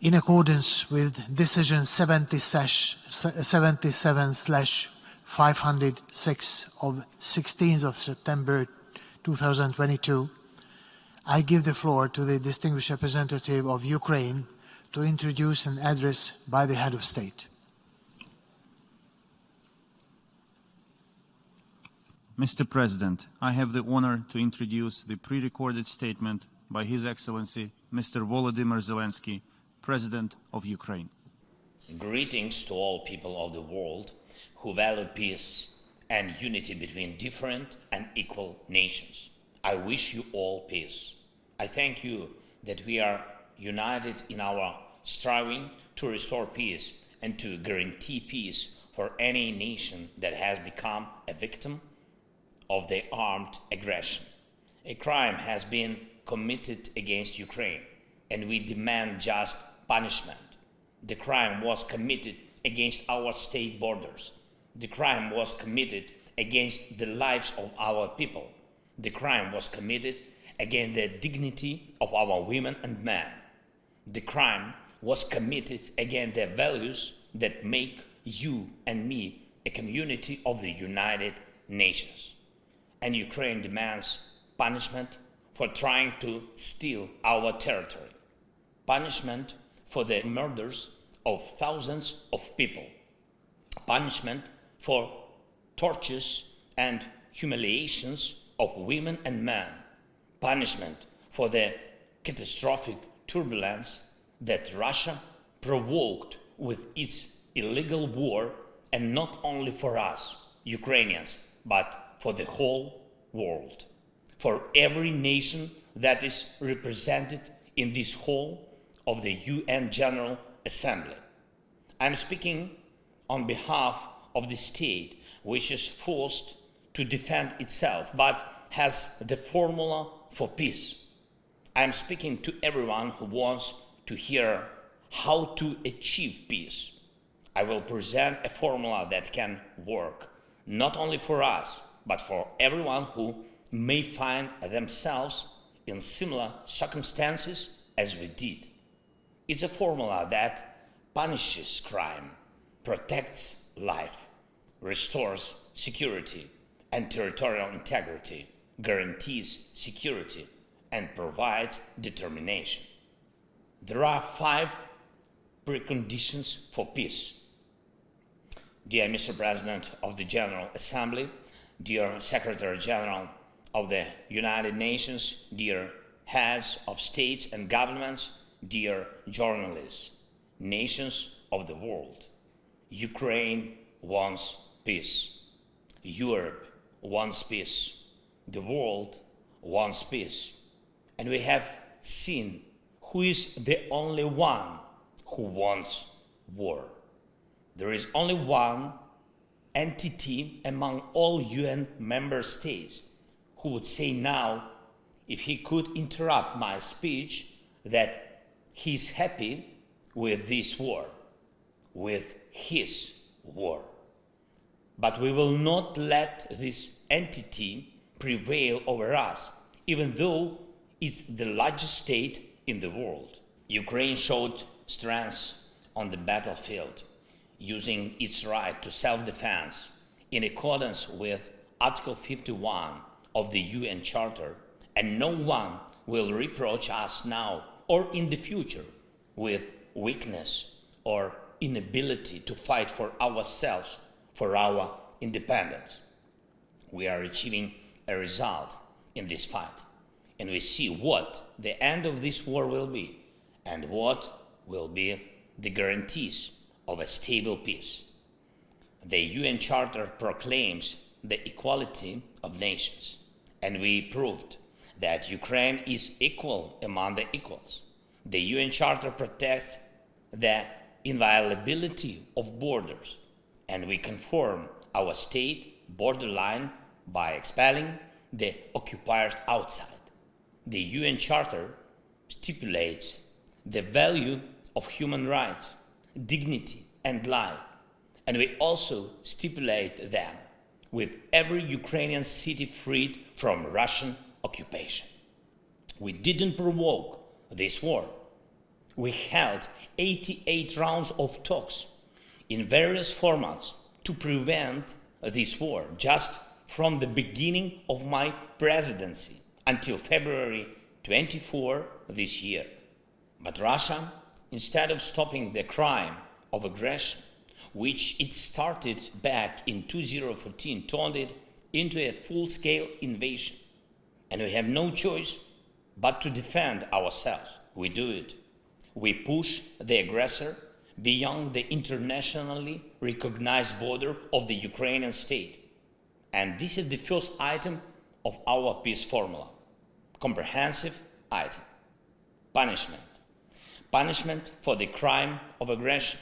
In accordance with Decision 77/506 of 16th of September 2022, I give the floor to the distinguished representative of Ukraine to introduce an address by the head of state. Mr. President, I have the honor to introduce the pre-recorded statement by His Excellency Mr. Volodymyr Zelensky, President of Ukraine. Greetings to all people of the world who value peace and unity between different and equal nations. I wish you all peace. I thank you that we are united in our striving to restore peace and to guarantee peace for any nation that has become a victim of the armed aggression. A crime has been committed against Ukraine, and we demand just punishment. The crime was committed against our state borders. The crime was committed against the lives of our people. The crime was committed against the dignity of our women and men. The crime was committed against the values that make you and me a community of the United Nations. And Ukraine demands punishment for trying to steal our territory, punishment for the murders of thousands of people, punishment for tortures and humiliations of women and men, punishment for the catastrophic turbulence that Russia provoked with its illegal war, and not only for us, Ukrainians, but for the whole world, for every nation that is represented in this hall of the UN General Assembly. I'm speaking on behalf of the state which is forced to defend itself but has the formula for peace. I'm speaking to everyone who wants to hear how to achieve peace. I will present a formula that can work, not only for us, but for everyone who may find themselves in similar circumstances as we did. It's a formula that punishes crime, protects life, restores security and territorial integrity, guarantees security, and provides determination. There are 5 preconditions for peace. Dear Mr. President of the General Assembly, dear Secretary General of the United Nations, dear heads of states and governments, dear journalists, nations of the world, Ukraine wants peace. Europe wants peace. The world wants peace. And we have seen who is the only one who wants war. There is only one entity among all UN member states who would say now, if he could interrupt my speech, that he's happy with this war, with his war. But we will not let this entity prevail over us, even though it's the largest state in the world. Ukraine showed strength on the battlefield, using its right to self-defense in accordance with Article 51 of the UN Charter, and no one will reproach us now or in the future with weakness or inability to fight for ourselves, for our independence. We are achieving a result in this fight, and we see what the end of this war will be and what will be the guarantees of a stable peace. The UN Charter proclaims the equality of nations, and we proved that Ukraine is equal among the equals. The UN Charter protects the inviolability of borders, and we confirm our state borderline by expelling the occupiers outside. The UN Charter stipulates the value of human rights, dignity, and life, and we also stipulate them with every Ukrainian city freed from Russian occupation. We didn't provoke this war. We held 88 rounds of talks in various formats to prevent this war, just from the beginning of my presidency until February 24 this year. But Russia, instead of stopping the crime of aggression, which it started back in 2014, turned it into a full-scale invasion. And we have no choice but to defend ourselves. We do it. We push the aggressor beyond the internationally recognized border of the Ukrainian state. And this is the first item of our peace formula. Comprehensive item. Punishment. Punishment for the crime of aggression.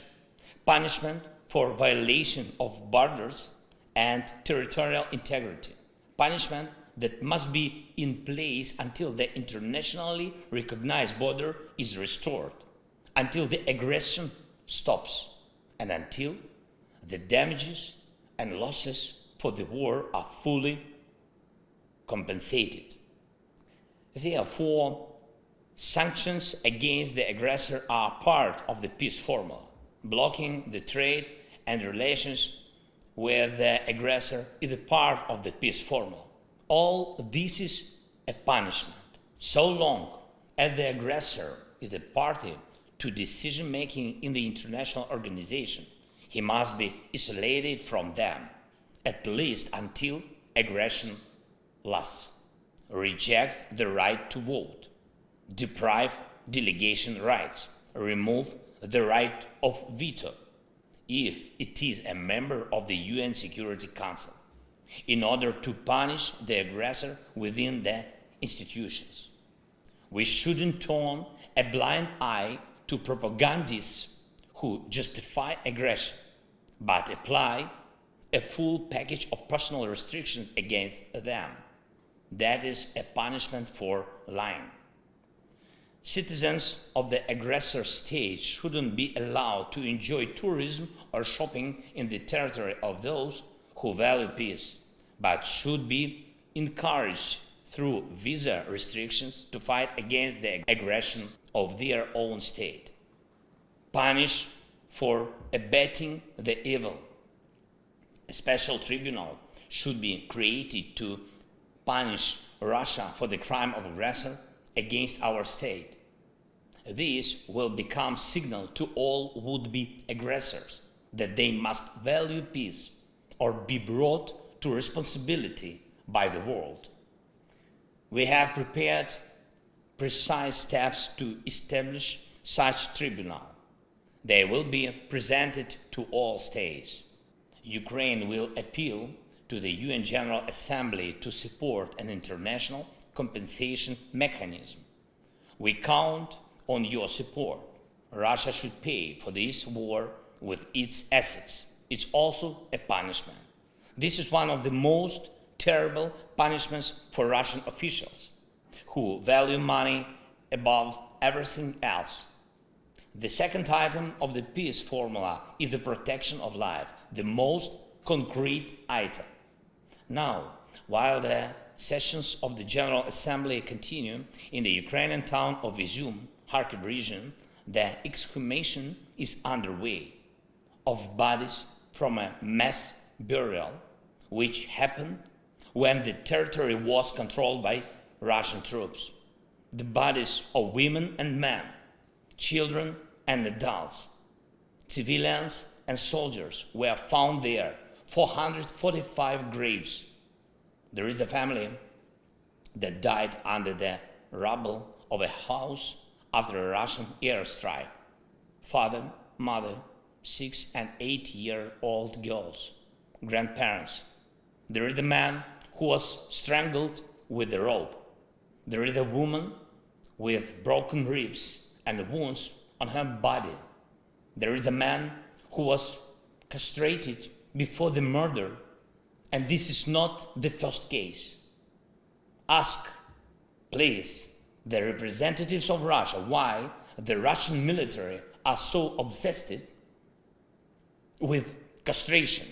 Punishment for violation of borders and territorial integrity. Punishment that must be in place until the internationally recognized border is restored, until the aggression stops, and until the damages and losses for the war are fully compensated. Therefore, sanctions against the aggressor are part of the peace formula. Blocking the trade and relations with the aggressor is a part of the peace formula. All this is a punishment. So long as the aggressor is a party to decision-making in the international organization, he must be isolated from them, at least until aggression lasts. Reject the right to vote. Deprive delegation rights. Remove the right of veto if it is a member of the UN Security Council, in order to punish the aggressor within the institutions. We shouldn't turn a blind eye to propagandists who justify aggression, but apply a full package of personal restrictions against them. That is a punishment for lying. Citizens of the aggressor state shouldn't be allowed to enjoy tourism or shopping in the territory of those who value peace, but should be encouraged through visa restrictions to fight against the aggression of their own state. Punish for abetting the evil. A special tribunal should be created to punish Russia for the crime of aggressor against our state. This will become signal to all would-be aggressors that they must value peace or be brought to responsibility by the world. We have prepared precise steps to establish such tribunal. They will be presented to all states. Ukraine will appeal to the UN General Assembly to support an international compensation mechanism. We count on your support. Russia should pay for this war with its assets. It's also a punishment. This is one of the most terrible punishments for Russian officials who value money above everything else. The second item of the peace formula is the protection of life, the most concrete item. Now, while the sessions of the General Assembly continue in the Ukrainian town of Izum, Kharkiv region, the exhumation is underway of bodies from a mass burial which happened when the territory was controlled by Russian troops. The bodies of women and men, children and adults, civilians and soldiers were found there, 445 graves. There is a family that died under the rubble of a house after a Russian airstrike. Father, mother, 6 and 8-year-old girls, grandparents. There is a man who was strangled with a rope. There is a woman with broken ribs and wounds on her body. There is a man who was castrated before the murder, and this is not the first case. Ask, please, the representatives of Russia why the Russian military are so obsessed with castration.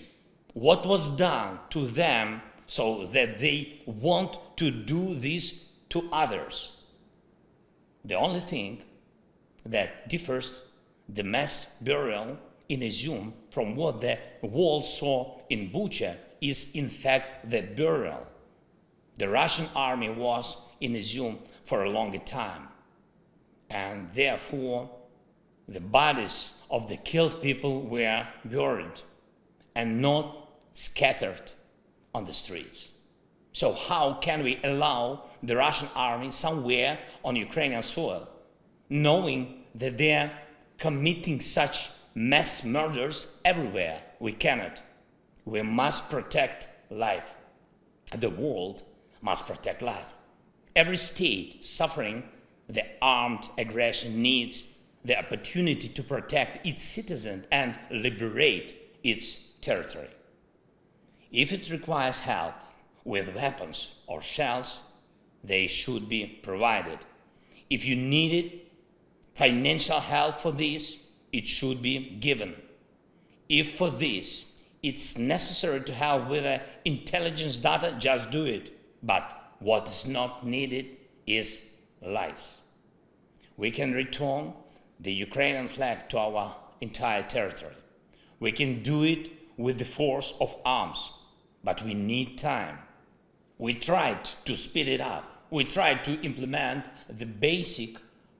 What was done to them so that they want to do this to others? The only thing that differs the mass burial in Izum from what the world saw in Bucha is in fact the burial. The Russian army was in Izum for a longer time, and therefore the bodies of the killed people were buried and not scattered on the streets. So how can we allow the Russian army somewhere on Ukrainian soil, knowing that they are committing such mass murders everywhere? We cannot. We must protect life. The world must protect life. Every state suffering the armed aggression needs the opportunity to protect its citizens and liberate its territory. If it requires help with weapons or shells, they should be provided. If you needed financial help for this, it should be given. If for this it's necessary to help with the intelligence data, just do it. But what is not needed is lies. We can return the Ukrainian flag to our entire territory. We can do it with the force of arms, but we need time. We tried to speed it up. We tried to implement the basic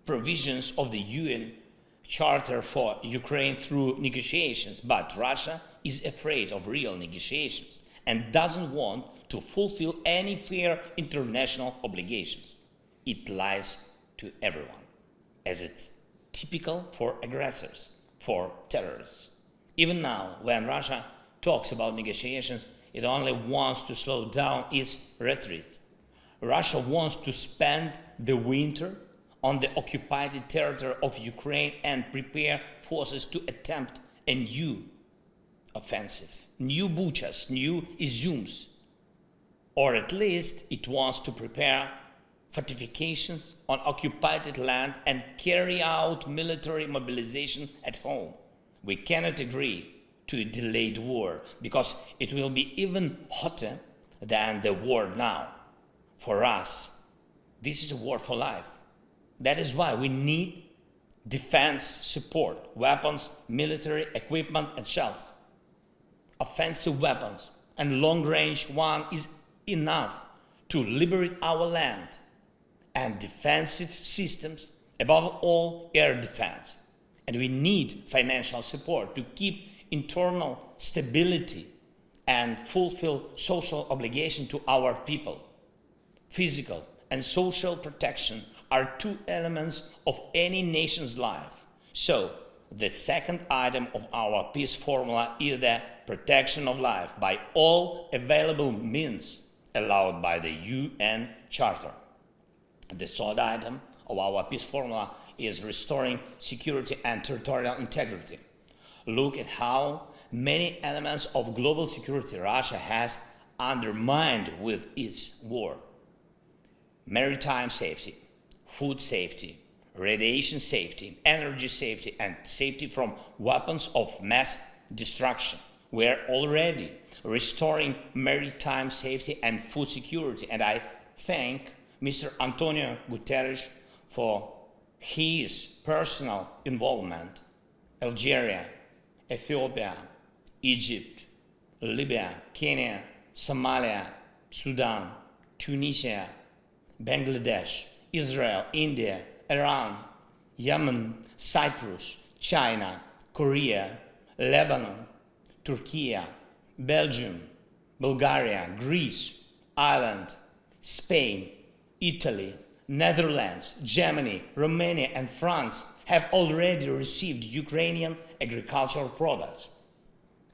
provisions of the UN Charter for Ukraine through negotiations, but Russia is afraid of real negotiations and doesn't want to fulfill any fair international obligations. It lies to everyone, as it's typical for aggressors, for terrorists. Even now, when Russia talks about negotiations, it only wants to slow down its retreat. Russia wants to spend the winter on the occupied territory of Ukraine and prepare forces to attempt a new offensive, new Buchas, new Izums, or at least it wants to prepare fortifications on occupied land and carry out military mobilization at home. We cannot agree to a delayed war because it will be even hotter than the war now. For us, this is a war for life. That is why we need defense support, weapons, military equipment and shells. Offensive weapons and long-range one is enough to liberate our land, and defensive systems, above all air defense. And we need financial support to keep internal stability and fulfill social obligation to our people. Physical and social protection are two elements of any nation's life. So, the second item of our peace formula is the protection of life by all available means allowed by the UN Charter. The third item of our peace formula is restoring security and territorial integrity. Look at how many elements of global security Russia has undermined with its war. Maritime safety, food safety, radiation safety, energy safety, and safety from weapons of mass destruction. We are already restoring maritime safety and food security, and I thank Mr. Antonio Guterres for his personal involvement. Algeria, Ethiopia, Egypt, Libya, Kenya, Somalia, Sudan, Tunisia, Bangladesh, Israel, India, Iran, Yemen, Cyprus, China, Korea, Lebanon, Turkey, Belgium, Bulgaria, Greece, Ireland, Spain, Italy, Netherlands, Germany, Romania, and France have already received Ukrainian agricultural products.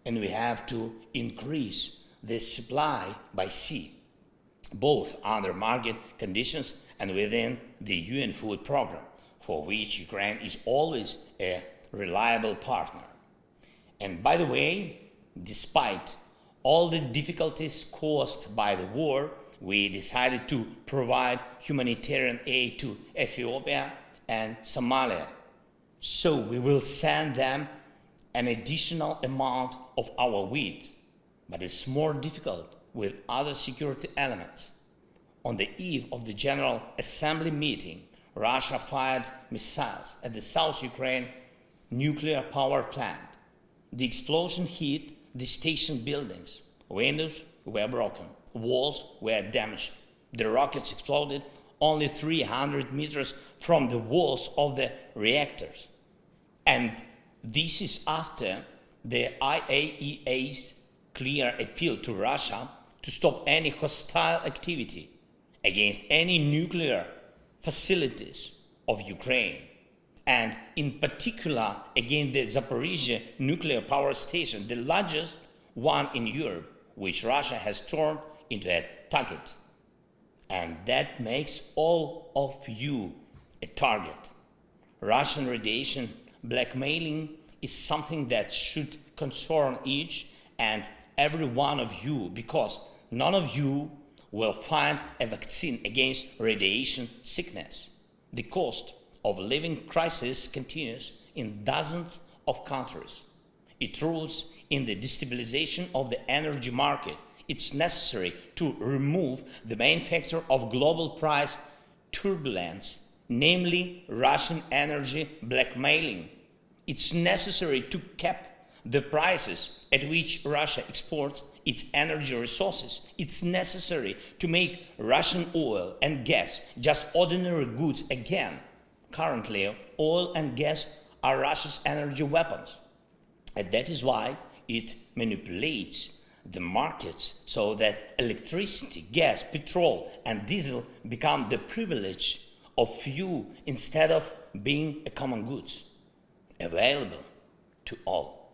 And we have to increase the supply by sea, both under market conditions and within the UN food program, for which Ukraine is always a reliable partner. And by the way, despite all the difficulties caused by the war, we decided to provide humanitarian aid to Ethiopia and Somalia. So we will send them an additional amount of our wheat, but it's more difficult with other security elements. On the eve of the General Assembly meeting, Russia fired missiles at the South Ukraine nuclear power plant. The explosion hit the station buildings. Windows were broken. Walls were damaged. The rockets exploded only 300 meters from the walls of the reactors. And this is after the IAEA's clear appeal to Russia to stop any hostile activity against any nuclear facilities of Ukraine, and in particular against the Zaporizhzhia nuclear power station, the largest one in Europe, which Russia has turned into a target. And that makes all of you a target. Russian radiation blackmailing is something that should concern each and every one of you, because none of you will find a vaccine against radiation sickness. The cost of living crisis continues in dozens of countries. It roots in the destabilization of the energy market. It's necessary to remove the main factor of global price turbulence, namely Russian energy blackmailing. It's necessary to cap the prices at which Russia exports its energy resources. It's necessary to make Russian oil and gas just ordinary goods again. Currently, oil and gas are Russia's energy weapons. And that is why it manipulates the markets so that electricity, gas, petrol, and diesel become the privilege of few instead of being a common goods available to all.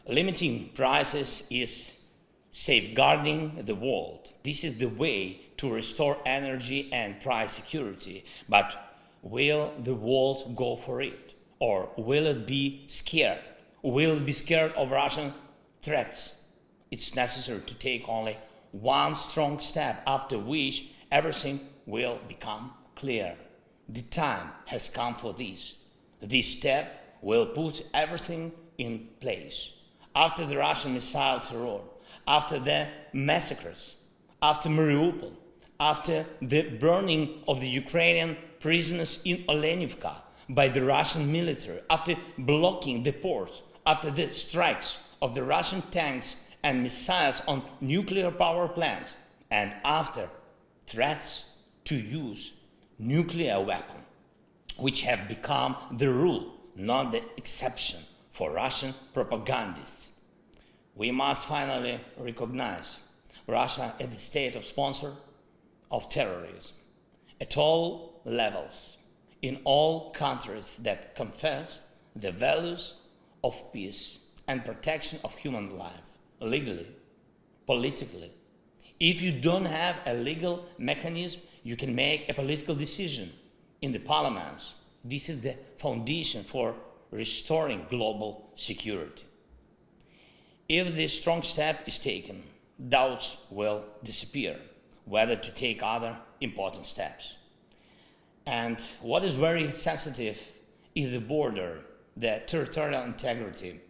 Limiting prices is safeguarding the world. This is the way to restore energy and price security. But will the world go for it? Or will it be scared? Will it be scared of Russian threats? It's necessary to take only one strong step, after which everything will become clear. The time has come for this. This step will put everything in place. After the Russian missile terror, after the massacres, after Mariupol, after the burning of the Ukrainian prisoners in Olenivka by the Russian military, after blocking the ports, after the strikes of the Russian tanks and missiles on nuclear power plants, and after threats to use nuclear weapons, which have become the rule, not the exception for Russian propagandists. We must finally recognize Russia as the state of sponsor of terrorism at all levels, in all countries that confess the values of peace and protection of human life, legally, politically. If you don't have a legal mechanism, you can make a political decision in the parliaments. This is the foundation for restoring global security. If this strong step is taken, doubts will disappear whether to take other important steps. And what is very sensitive is the border, the territorial integrity.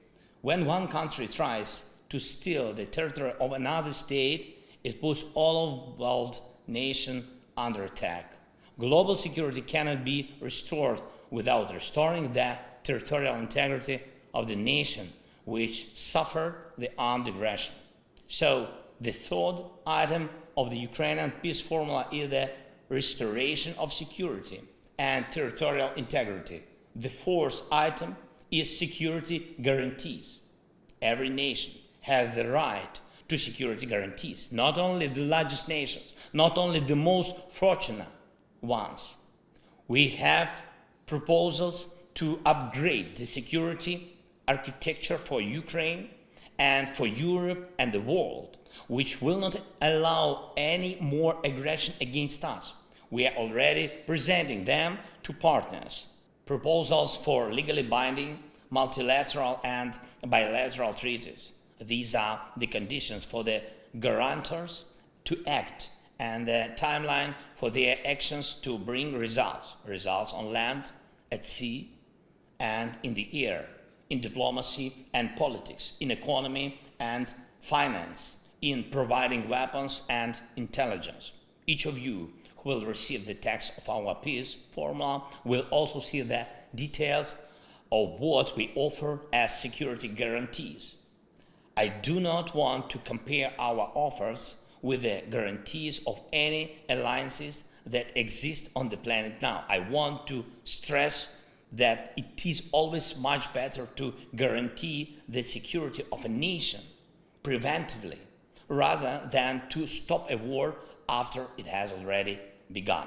When one country tries to steal the territory of another state, it puts all of the world nation under attack. Global security cannot be restored without restoring the territorial integrity of the nation which suffered the armed aggression. So the third item of the Ukrainian peace formula is the restoration of security and territorial integrity. The fourth item is security guarantees. Every nation has the right to security guarantees, not only the largest nations, not only the most fortunate ones. We have proposals to upgrade the security architecture for Ukraine and for Europe and the world, which will not allow any more aggression against us. We are already presenting them to partners. Proposals for legally binding multilateral and bilateral treaties. These are the conditions for the guarantors to act and the timeline for their actions to bring results. Results on land, at sea, and in the air, in diplomacy and politics, in economy and finance, in providing weapons and intelligence. Each of you who will receive the text of our peace formula will also see the details of what we offer as security guarantees. I do not want to compare our offers with the guarantees of any alliances that exist on the planet now. I want to stress that it is always much better to guarantee the security of a nation preventively rather than to stop a war after it has already begun.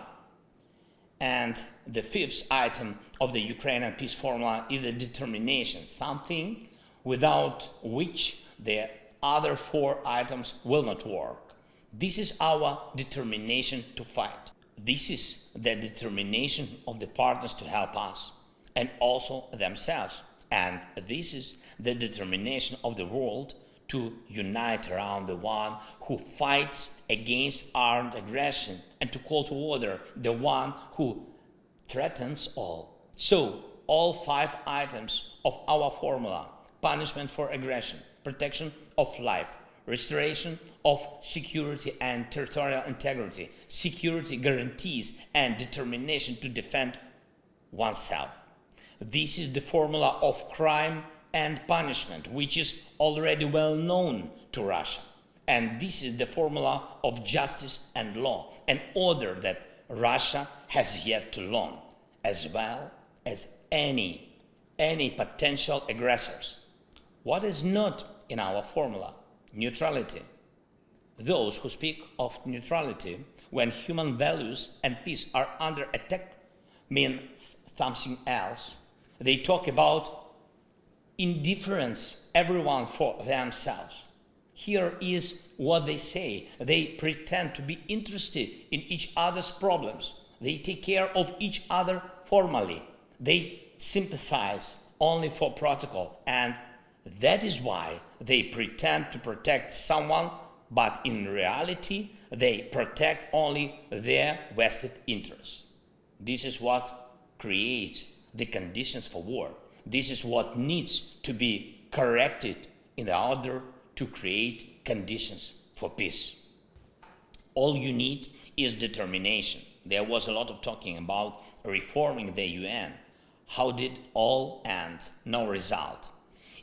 And the fifth item of the Ukrainian peace formula is the determination, something without which the other four items will not work. This is our determination to fight. This is the determination of the partners to help us and also themselves. And this is the determination of the world to unite around the one who fights against armed aggression and to call to order the one who threatens all. So, all five items of our formula: punishment for aggression, protection of life, restoration of security and territorial integrity, security guarantees, and determination to defend oneself. This is the formula of crime and punishment, which is already well known to Russia. And this is the formula of justice and law, an order that Russia has yet to learn, as well as any potential aggressors. What is not in our formula? Neutrality. Those who speak of neutrality when human values and peace are under attack mean something else. They talk about indifference, everyone for themselves. Here is what they say. They pretend to be interested in each other's problems. They take care of each other formally. They sympathize only for protocol, and that is why they pretend to protect someone, but in reality they protect only their vested interests. This is what creates the conditions for war. This is what needs to be corrected in order to create conditions for peace. All you need is determination. There was a lot of talking about reforming the UN. How did all end? No result.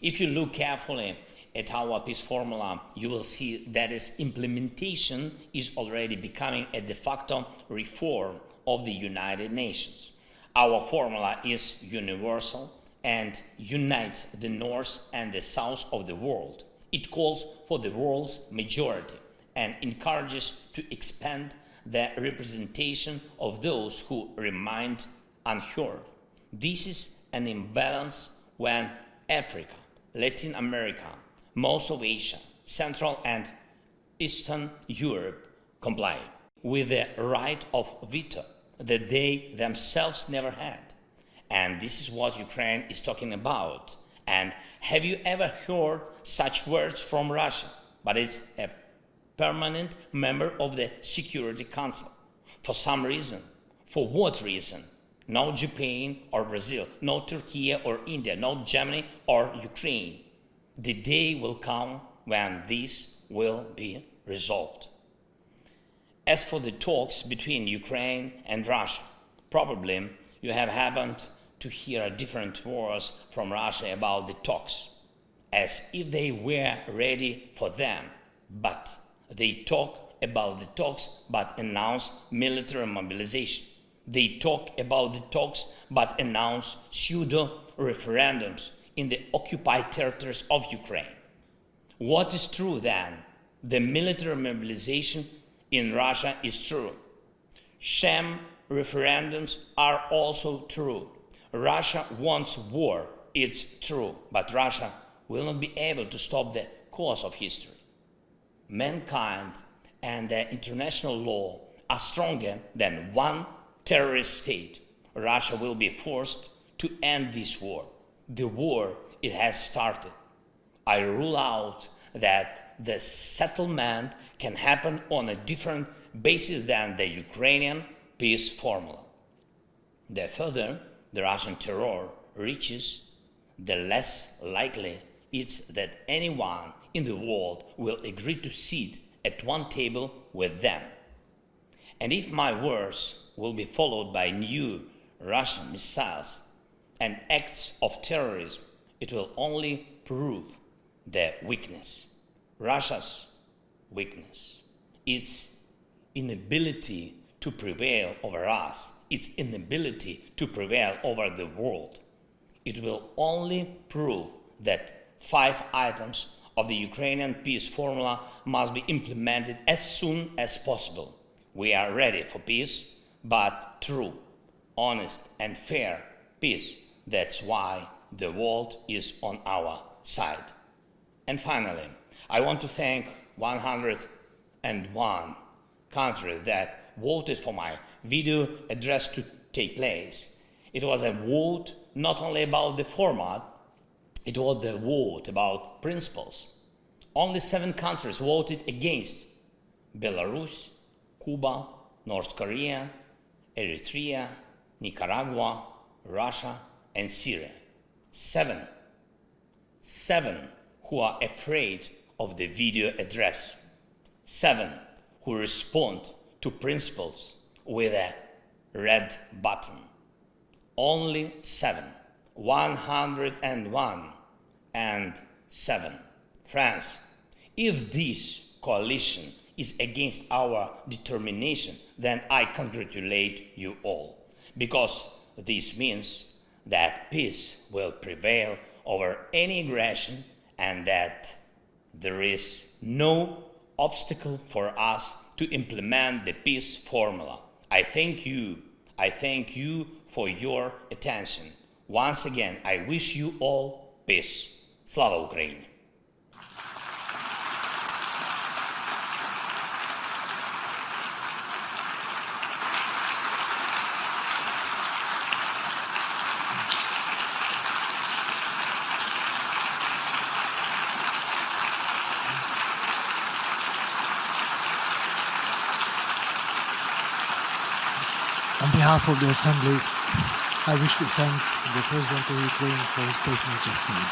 If you look carefully at our peace formula, you will see that its implementation is already becoming a de facto reform of the United Nations. Our formula is universal and unites the North and the South of the world. It calls for the world's majority and encourages to expand the representation of those who remain unheard. This is an imbalance when Africa, Latin America, most of Asia, Central and Eastern Europe comply with the right of veto that they themselves never had. And this is what Ukraine is talking about. And have you ever heard such words from Russia? But it's a permanent member of the Security Council. For some reason. For what reason? No Japan or Brazil, no Turkey or India, no Germany or Ukraine. The day will come when this will be resolved. As for the talks between Ukraine and Russia, probably you have happened to hear different words from Russia about the talks, as if they were ready for them. But they talk about the talks but announce military mobilization. They talk about the talks but announce pseudo-referendums in the occupied territories of Ukraine. What is true then? The military mobilization in Russia is true. Sham referendums are also true. Russia wants war, it's true, but Russia will not be able to stop the course of history. Mankind and the international law are stronger than one terrorist state. Russia will be forced to end this war. The war, it has started. I rule out that the settlement can happen on a different basis than the Ukrainian peace formula. The further the Russian terror reaches, the less likely it's that anyone in the world will agree to sit at one table with them. And if my words will be followed by new Russian missiles and acts of terrorism, it will only prove their weakness, Russia's weakness, its inability to prevail over us, its inability to prevail over the world. It will only prove that 5 items of the Ukrainian peace formula must be implemented as soon as possible. We are ready for peace, but true, honest and fair peace. That's why the world is on our side. And finally, I want to thank 101 countries that voted for my video address to take place. It was a vote not only about the format, it was the vote about principles. Only 7 countries voted against: Belarus, Cuba, North Korea, Eritrea, Nicaragua, Russia, and Syria. 7 who are afraid of the video address. 7 who respond to principles with a red button. Only 7. 101 and 7. Friends, if this coalition is against our determination, then I congratulate you all, because this means that peace will prevail over any aggression and that there is no obstacle for us to implement the peace formula. I thank you for your attention. Once again, I wish you all peace. Slava Ukraini! On behalf of the Assembly, I wish to thank the President of Ukraine for his statement just made.